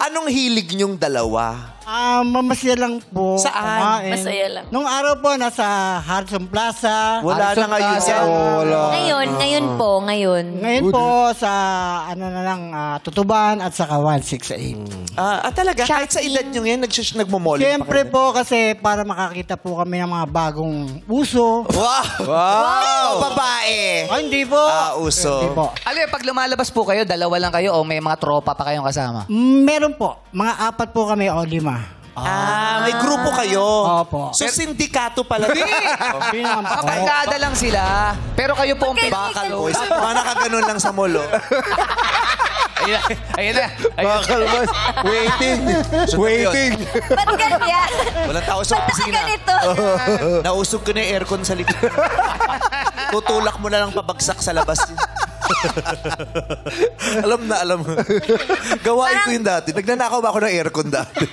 Anong hilig niyong dalawa? Mamasya lang po. Saan? kumain. Masaya lang. Nung araw po, nasa Harrison Plaza. Wala na ngayon yan. Ngayon. Ngayon po, sa Tutuban at saka 168. Talaga? Kahit sa edad niyo yan, nagmumolin Siyempre po, kasi para makakita po kami ng mga bagong uso. Wow! Babae! Hindi po. Uso. Hindi po. Pag lumalabas po kayo, dalawa lang kayo o may mga tropa pa kayong kasama? Meron po. Mga 4 po kami o 5. May grupo kayo. Opo. So, sindikato pala. Hindi naman po. Kapagkada lang sila. Pero kayo po ang Bakal boys. Mga nakaganon lang sa molo. Ayun na. Bakal boys. Waiting. Ba't ganyan? Walang tao sa Ba't opisina. ganito? Nausog ko na yung aircon sa likod. Tutulak mo na lang pabagsak sa labas. Alam na, alam mo. Gawain ko yun dati. Nagnanakaw ba ako ng aircon dati?